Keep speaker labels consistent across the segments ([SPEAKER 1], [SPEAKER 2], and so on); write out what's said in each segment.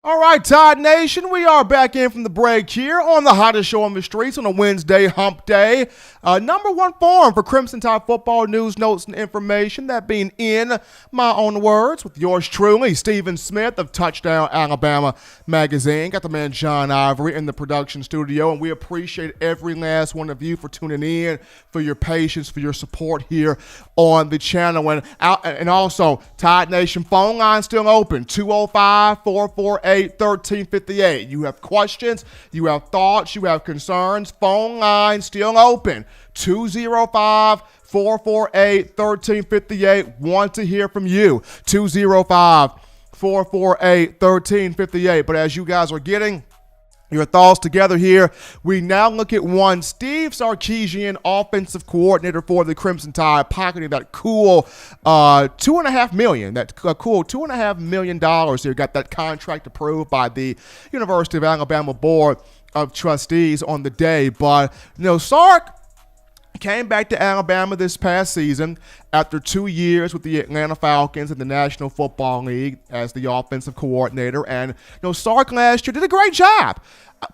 [SPEAKER 1] All right, Tide Nation, we are back in from the break here on the hottest show on the streets on a Wednesday hump day. Number one forum for Crimson Tide football news, notes, and information. That being in my own words with yours truly, Stephen Smith of Touchdown Alabama Magazine. Got the man John Ivory in the production studio, and we appreciate every last one of you for tuning in, for your patience, for your support here on the channel. And also, Tide Nation phone line still open, 205-448-1358. You have questions, you have thoughts, you have concerns, phone line still open, 205-448-1358. Want to hear from you, 205-448-1358. But as you guys are getting your thoughts together here, we now look at one Steve Sarkisian, offensive coordinator for the Crimson Tide, pocketing that cool $2.5 million. That cool $2.5 million here. Got that contract approved by the University of Alabama Board of Trustees on the day. But Sark came back to Alabama this past season after 2 years with the Atlanta Falcons in the National Football League as the offensive coordinator. And Sark last year did a great job.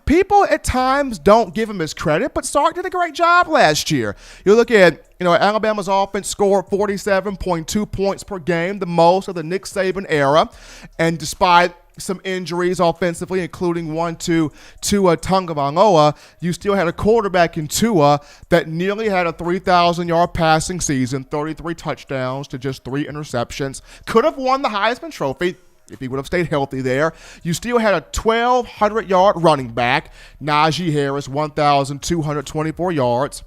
[SPEAKER 1] People at times don't give him his credit, but Sark did a great job last year. You look at, Alabama's offense scored 47.2 points per game, the most of the Nick Saban era. And despite some injuries offensively, including one to Tua Tagovailoa, you still had a quarterback in Tua that nearly had a 3,000-yard passing season, 33 touchdowns to just 3 interceptions. Could have won the Heisman Trophy if he would have stayed healthy there. You still had a 1,200-yard running back, Najee Harris, 1,224 yards.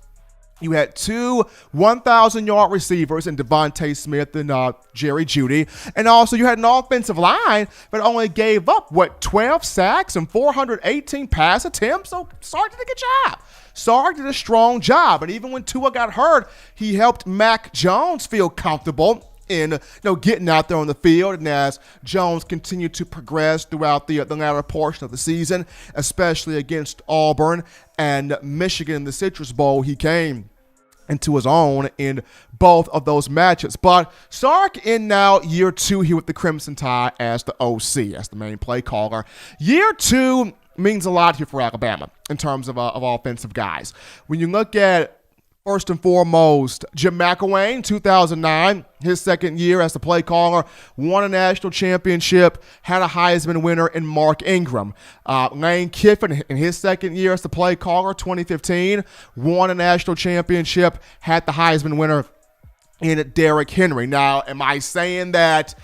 [SPEAKER 1] You had 2 1,000-yard receivers in Devontae Smith and Jerry Jeudy. And also you had an offensive line that only gave up, 12 sacks and 418 pass attempts? So Sark did a good job. Sark did a strong job. And even when Tua got hurt, he helped Mac Jones feel comfortable in getting out there on the field. And as Jones continued to progress throughout the latter portion of the season, especially against Auburn and Michigan in the Citrus Bowl, he came into his own in both of those matches. But Sark in now year 2 here with the Crimson Tide as the OC, as the main play caller. Year 2 means a lot here for Alabama in terms of offensive guys. When you look at, first and foremost, Jim McElwain, 2009, his second year as the play caller, won a national championship, had a Heisman winner in Mark Ingram. Lane Kiffin, in his second year as the play caller, 2015, won a national championship, had the Heisman winner in Derrick Henry. Now, am I saying that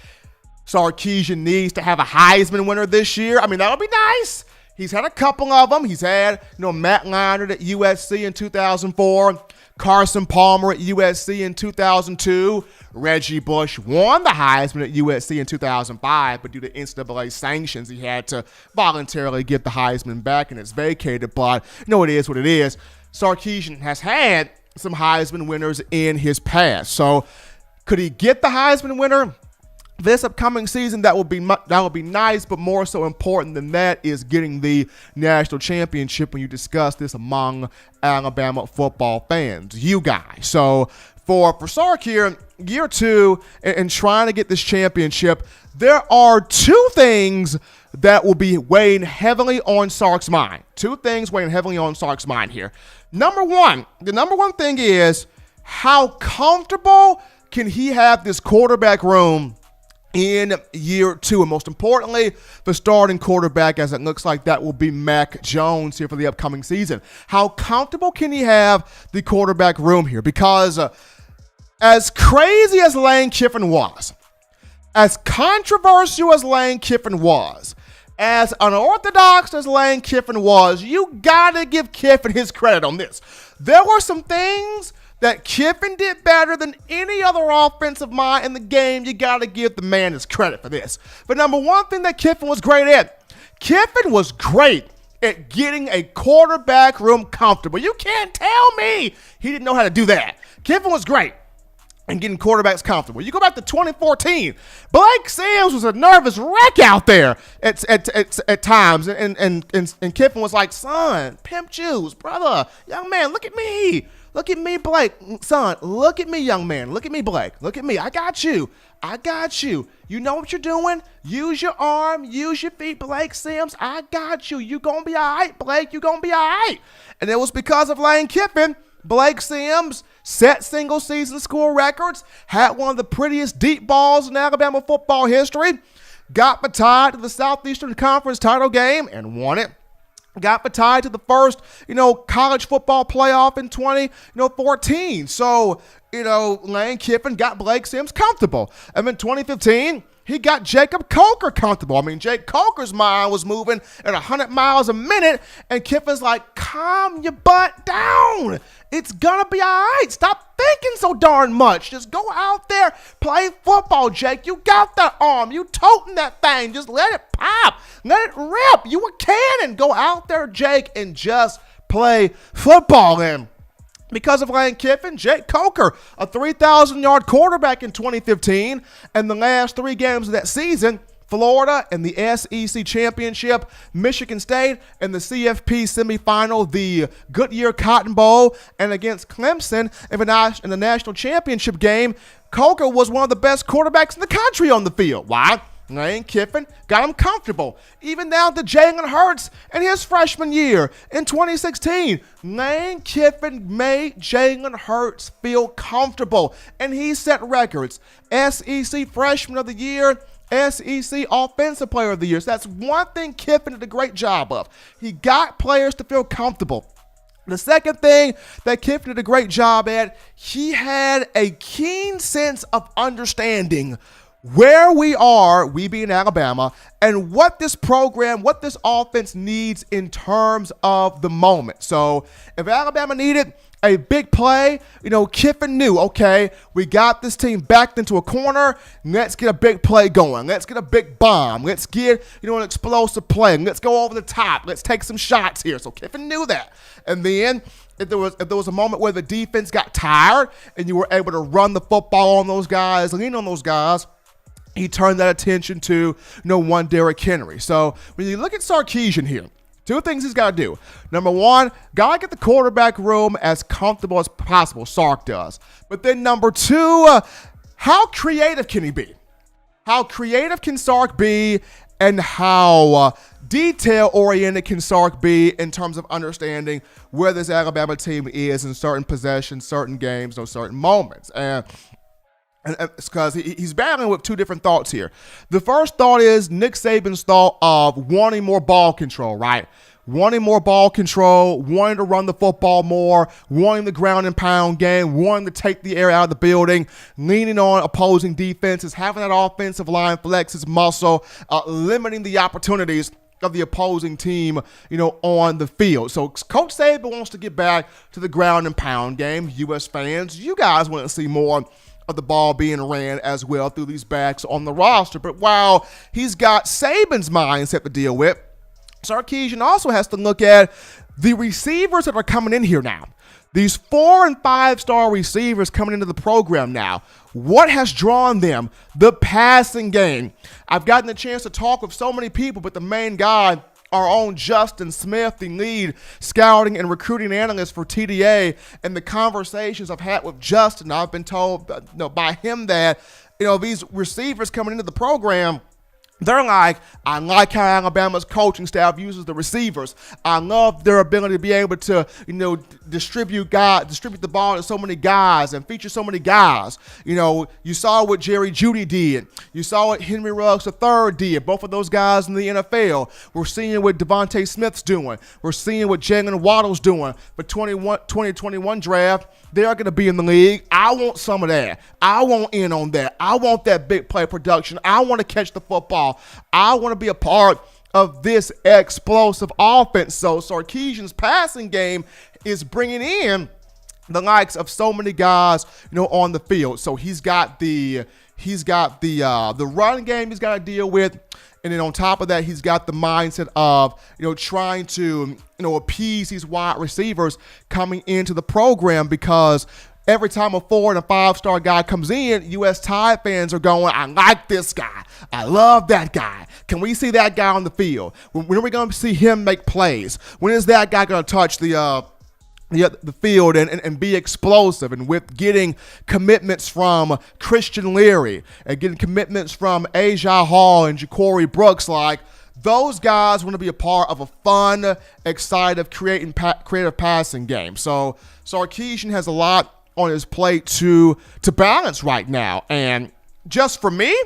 [SPEAKER 1] Sarkisian needs to have a Heisman winner this year? I mean, that would be nice. He's had a couple of them. He's had, Matt Leinart at USC in 2004, Carson Palmer at USC in 2002. Reggie Bush won the Heisman at USC in 2005, but due to NCAA sanctions, he had to voluntarily get the Heisman back, and it's vacated. But it is what it is. Sarkisian has had some Heisman winners in his past. So could he get the Heisman winner this upcoming season? That would be nice, but more so important than that is getting the national championship when you discuss this among Alabama football fans, you guys. So for Sark here, year 2, and trying to get this championship, there are 2 things that will be weighing heavily on Sark's mind. 2 things weighing heavily on Sark's mind here. The number one thing is, how comfortable can he have this quarterback room in year 2? And most importantly, the starting quarterback, as it looks like that will be Mac Jones here for the upcoming season. How comfortable can he have the quarterback room here? Because as crazy as Lane Kiffin was, as controversial as Lane Kiffin was, as unorthodox as Lane Kiffin was, you gotta give Kiffin his credit on this. There were some things that Kiffin did better than any other offensive mind in the game. You got to give the man his credit for this. But number one thing that Kiffin was great at, Kiffin was great at getting a quarterback room comfortable. You can't tell me he didn't know how to do that. Kiffin was great and getting quarterbacks comfortable. You go back to 2014, Blake Sims was a nervous wreck out there at times, and Kiffin was like, son, pimp juice, brother, young man, look at me. Look at me, Blake. Son, look at me, young man. Look at me, Blake. Look at me. I got you. I got you. You know what you're doing? Use your arm. Use your feet, Blake Sims. I got you. You gonna be all right, Blake. You gonna be all right. And it was because of Lane Kiffin. Blake Sims set single-season score records, had one of the prettiest deep balls in Alabama football history, got retired to the Southeastern Conference title game and won it. Got retired to the first, college football playoff in 2014. So, Lane Kiffin got Blake Sims comfortable. And in 2015, he got Jacob Coker comfortable. I mean, Jake Coker's mind was moving at 100 miles a minute, and Kiffin's like, calm your butt down. It's gonna be all right. Stop thinking so darn much. Just go out there, play football, Jake. You got that arm. You toting that thing. Just let it pop. Let it rip. You a cannon. Go out there, Jake, and just play football. And because of Lane Kiffin, Jake Coker, a 3,000-yard quarterback in 2015, and the last 3 games of that season, Florida in the SEC Championship, Michigan State in the CFP semifinal, the Goodyear Cotton Bowl, and against Clemson in the national championship game, Coker was one of the best quarterbacks in the country on the field. Why? Lane Kiffin got him comfortable. Even down to Jalen Hurts in his freshman year in 2016. Lane Kiffin made Jalen Hurts feel comfortable, and he set records. SEC Freshman of the Year, SEC Offensive Player of the Year. So that's one thing Kiffin did a great job of. He got players to feel comfortable. The second thing that Kiffin did a great job at, he had a keen sense of understanding where we are, we being Alabama, and what this program, what this offense needs in terms of the moment. So if Alabama needed a big play, Kiffin knew, okay, we got this team backed into a corner. Let's get a big play going. Let's get a big bomb. Let's get, an explosive play. Let's go over the top. Let's take some shots here. So Kiffin knew that. And then if there was a moment where the defense got tired and you were able to run the football on those guys, lean on those guys, he turned that attention to, one Derrick Henry. So when you look at Sarkisian here, 2 things he's got to do. Number 1, got to get the quarterback room as comfortable as possible. Sark does. But then number 2, how creative can he be? How creative can Sark be, and how detail-oriented can Sark be in terms of understanding where this Alabama team is in certain possessions, certain games, or certain moments? And it's because he's battling with 2 different thoughts here. The first thought is Nick Saban's thought of wanting more ball control, right? Wanting more ball control, wanting to run the football more, wanting the ground and pound game, wanting to take the air out of the building, leaning on opposing defenses, having that offensive line flex his muscle, limiting the opportunities of the opposing team, on the field. So Coach Saban wants to get back to the ground and pound game. U.S. fans, you guys want to see more of the ball being ran as well through these backs on the roster. But while he's got Saban's mindset to deal with, Sarkisian also has to look at the receivers that are coming in here now. These 4- and 5-star receivers coming into the program now. What has drawn them? The passing game. I've gotten the chance to talk with so many people, but the main guy, our own Justin Smith, the lead scouting and recruiting analyst for TDA, and the conversations I've had with Justin, I've been told by him that these receivers coming into the program, they're like, I like how Alabama's coaching staff uses the receivers. I love their ability to be able to, distribute the ball to so many guys and feature so many guys. You saw what Jerry Jeudy did. You saw what Henry Ruggs III did. Both of those guys in the NFL. We're seeing what Devontae Smith's doing. We're seeing what Jalen Waddle's doing. For 2021 draft, they're going to be in the league. I want some of that. I want in on that. I want that big play production. I want to catch the football. I want to be a part of this explosive offense. So Sarkisian's passing game is bringing in the likes of so many guys, on the field. So he's got the run game he's got to deal with. And then on top of that, he's got the mindset of, trying to, appease these wide receivers coming into the program, because every time a 4- and 5-star guy comes in, U.S. Tide fans are going, I like this guy. I love that guy. Can we see that guy on the field? When are we going to see him make plays? When is that guy going to touch the the field and be explosive. And with getting commitments from Christian Leary and getting commitments from Aja Hall and Ja'Cory Brooks, like, those guys want to be a part of a fun, excited, creative passing game. So Sarkisian has a lot on his plate to balance right now. And just for me,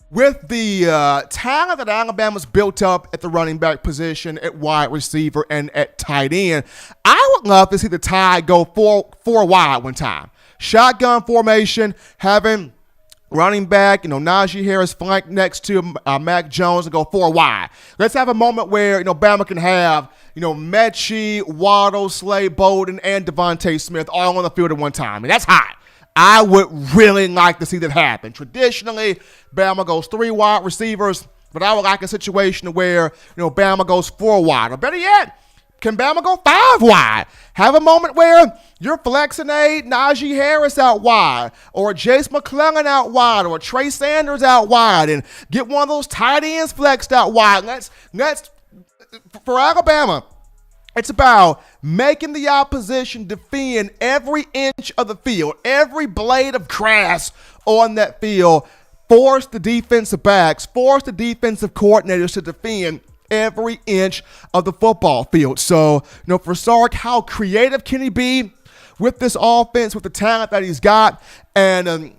[SPEAKER 1] with the talent that Alabama's built up at the running back position, at wide receiver, and at tight end, I would love to see the Tide go four wide one time. Shotgun formation, having running back, Najee Harris flank next to Mac Jones and go 4 wide. Let's have a moment where, Bama can have, Mechie, Waddle, Slade Bolden, and Devontae Smith all on the field at one time. And that's hot. I would really like to see that happen. Traditionally, Bama goes 3 wide receivers, but I would like a situation where, Bama goes 4 wide. Or better yet, can Bama go 5 wide? Have a moment where you're flexing a Najee Harris out wide, or a Jace McClellan out wide, or a Trey Sanders out wide, and get one of those tight ends flexed out wide. Let's for Alabama, it's about making the opposition defend every inch of the field, every blade of grass on that field. Force the defensive backs, force the defensive coordinators to defend every inch of the football field. So, for Sark, how creative can he be with this offense, with the talent that he's got, and then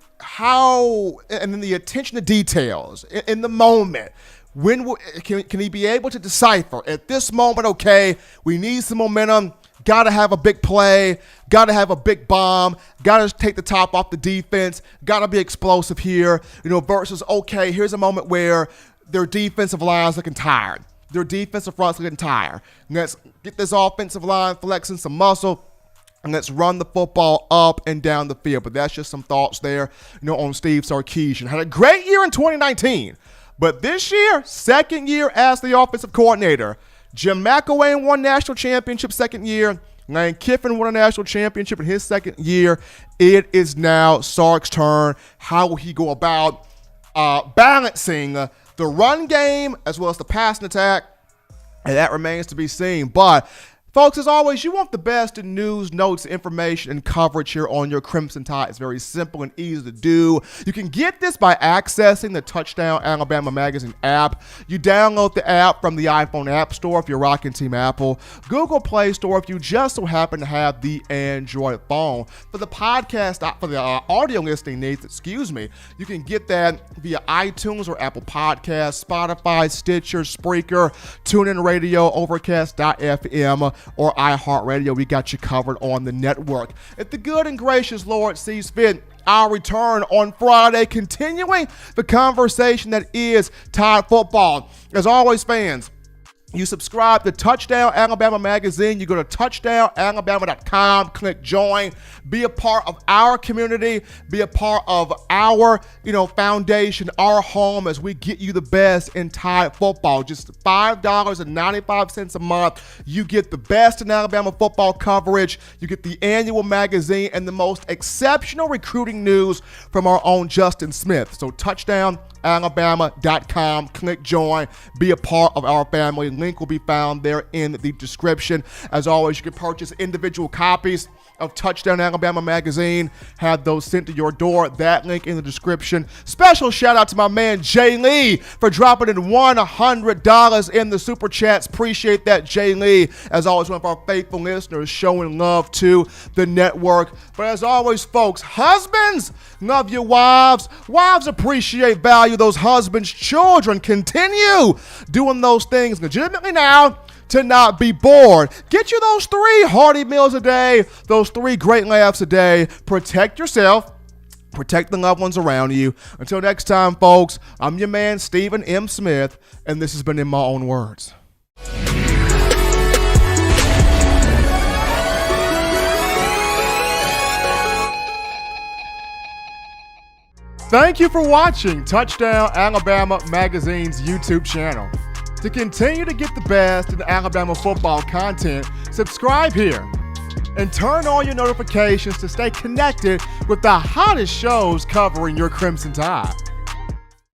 [SPEAKER 1] the attention to details in the moment. When can he be able to decipher at this moment? Okay, we need some momentum. Got to have a big play. Got to have a big bomb. Got to take the top off the defense. Got to be explosive here. Versus, okay, here's a moment where their defensive line's looking tired. Their defensive front's looking tired. Let's get this offensive line flexing some muscle, and let's run the football up and down the field. But that's just some thoughts there, on Steve Sarkisian. Had a great year in 2019, but this year, second year as the offensive coordinator. Jim McElwain won national championship second year. Lane Kiffin won a national championship in his second year. It is now Sark's turn. How will he go about balancing the run game as well as the passing attack? And that remains to be seen. But, folks, as always, you want the best in news, notes, information, and coverage here on your Crimson Tide. It's very simple and easy to do. You can get this by accessing the Touchdown Alabama Magazine app. You download the app from the iPhone App Store if you're rocking Team Apple, Google Play Store if you just so happen to have the Android phone. For the podcast, for the audio listening needs, you can get that via iTunes or Apple Podcasts, Spotify, Stitcher, Spreaker, TuneIn Radio, Overcast.fm, or iHeartRadio. We got you covered on the network. If the good and gracious Lord sees fit, I'll return on Friday, continuing the conversation that is Tide football. As always, fans, you subscribe to Touchdown Alabama Magazine. You go to touchdownalabama.com, click join, be a part of our community, be a part of our, foundation, our home, as we get you the best in Tide football. Just $5.95 a month. You get the best in Alabama football coverage. You get the annual magazine and the most exceptional recruiting news from our own Justin Smith. So touchdownalabama.com, click join, be a part of our family. Link will be found there in the description. As always, you can purchase individual copies of Touchdown Alabama Magazine, have those sent to your door. That link in the description. Special shout out to my man Jay Lee for dropping in $100 in the super chats. Appreciate that, Jay Lee. As always, one of our faithful listeners, showing love to the network. But as always, folks, husbands, love your wives. Wives appreciate, value those husbands. Children, continue doing those things legitimately now to not be bored. Get you those 3 hearty meals a day, those 3 great laughs a day. Protect yourself, protect the loved ones around you. Until next time, folks, I'm your man, Stephen M. Smith, and this has been In My Own Words. Thank you for watching Touchdown Alabama Magazine's YouTube channel. To continue to get the best in Alabama football content, subscribe here and turn on your notifications to stay connected with the hottest shows covering your Crimson Tide.